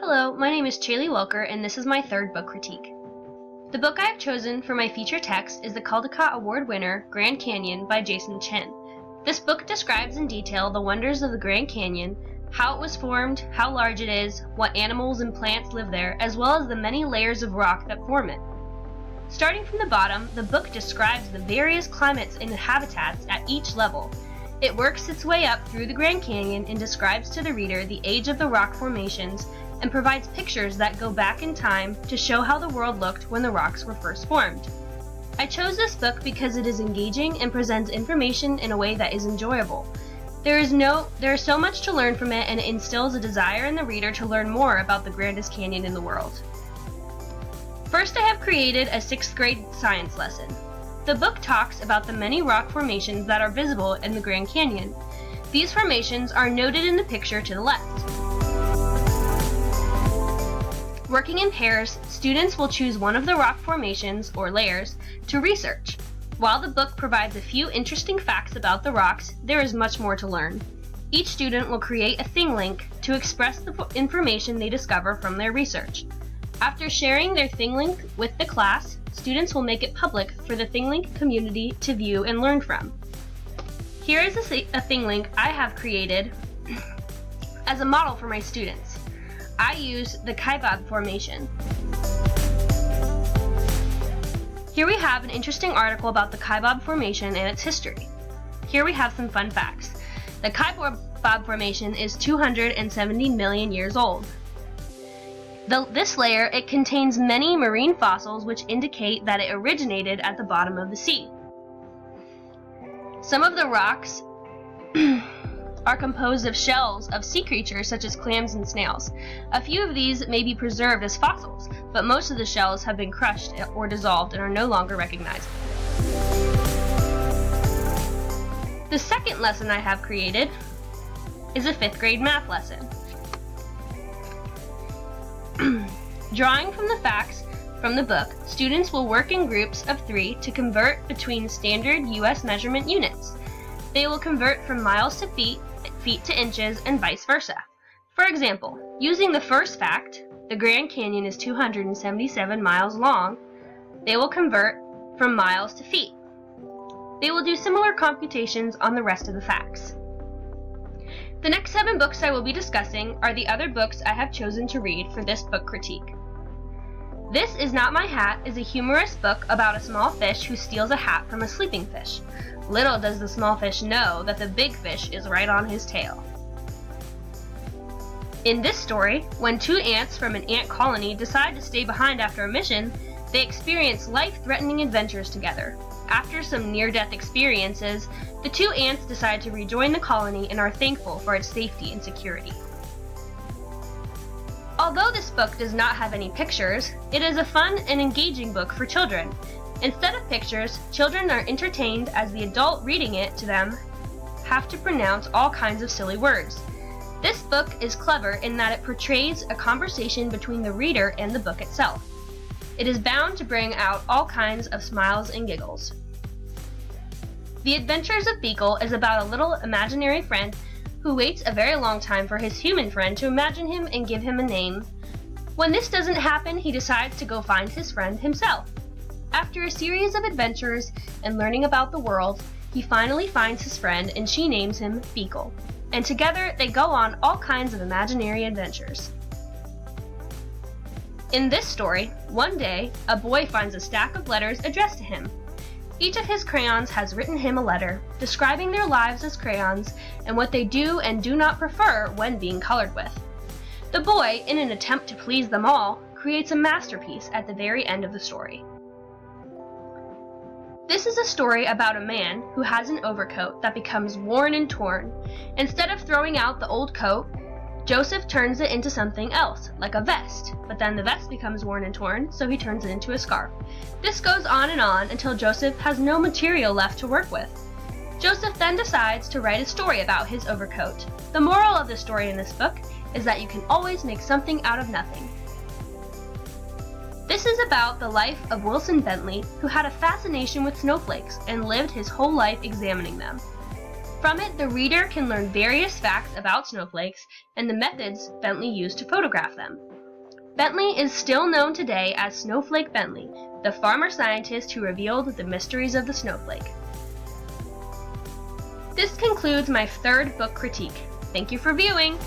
Hello, my name is Chaley Welker, and this is my third book critique. The book I have chosen for my feature text is the Caldecott Award winner, Grand Canyon by Jason Chin. This book describes in detail the wonders of the Grand Canyon, how it was formed, how large it is, what animals and plants live there, as well as the many layers of rock that form it. Starting from the bottom, the book describes the various climates and habitats at each level. It works its way up through the Grand Canyon and describes to the reader the age of the rock formations and provides pictures that go back in time to show how the world looked when the rocks were first formed. I chose this book because it is engaging and presents information in a way that is enjoyable. There is so much to learn from it, and it instills a desire in the reader to learn more about the grandest canyon in the world. First, I have created a 6th grade science lesson. The book talks about the many rock formations that are visible in the Grand Canyon. These formations are noted in the picture to the left. Working in pairs, students will choose one of the rock formations, or layers, to research. While the book provides a few interesting facts about the rocks, there is much more to learn. Each student will create a thing link to express the information they discover from their research. After sharing their thing link with the class, students will make it public for the thing link community to view and learn from. Here is a thing link I have created as a model for my students. I use the Kaibab Formation. Here we have an interesting article about the Kaibab Formation and its history. Here we have some fun facts. The Kaibab Formation is 270 million years old. This layer, it contains many marine fossils which indicate that it originated at the bottom of the sea. Some of the rocks are composed of shells of sea creatures such as clams and snails. A few of these may be preserved as fossils, but most of the shells have been crushed or dissolved and are no longer recognized. The second lesson I have created is a 5th grade math lesson. Drawing from the facts from the book, students will work in groups of 3 to convert between standard US measurement units. They will convert from miles to feet to inches, and vice versa. For example, using the first fact, the Grand Canyon is 277 miles long, they will convert from miles to feet. They will do similar computations on the rest of the facts. The next 7 books I will be discussing are the other books I have chosen to read for this book critique. This Is Not My Hat is a humorous book about a small fish who steals a hat from a sleeping fish. Little does the small fish know that the big fish is right on his tail. In this story, when 2 ants from an ant colony decide to stay behind after a mission, they experience life-threatening adventures together. After some near-death experiences, the 2 ants decide to rejoin the colony and are thankful for its safety and security. Although this book does not have any pictures, it is a fun and engaging book for children. Instead of pictures, children are entertained as the adult reading it to them have to pronounce all kinds of silly words. This book is clever in that it portrays a conversation between the reader and the book itself. It is bound to bring out all kinds of smiles and giggles. The Adventures of Beagle is about a little imaginary friend who waits a very long time for his human friend to imagine him and give him a name. When this doesn't happen, he decides to go find his friend himself. After a series of adventures and learning about the world, he finally finds his friend and she names him Beagle. And together they go on all kinds of imaginary adventures. In this story, one day, a boy finds a stack of letters addressed to him. Each of his crayons has written him a letter, describing their lives as crayons and what they do and do not prefer when being colored with. The boy, in an attempt to please them all, creates a masterpiece at the very end of the story. This is a story about a man who has an overcoat that becomes worn and torn. Instead of throwing out the old coat, Joseph turns it into something else, like a vest, but then the vest becomes worn and torn, so he turns it into a scarf. This goes on until Joseph has no material left to work with. Joseph then decides to write a story about his overcoat. The moral of the story in this book is that you can always make something out of nothing. This is about the life of Wilson Bentley, who had a fascination with snowflakes and lived his whole life examining them. From it, the reader can learn various facts about snowflakes and the methods Bentley used to photograph them. Bentley is still known today as Snowflake Bentley, the farmer scientist who revealed the mysteries of the snowflake. This concludes my third book critique. Thank you for viewing!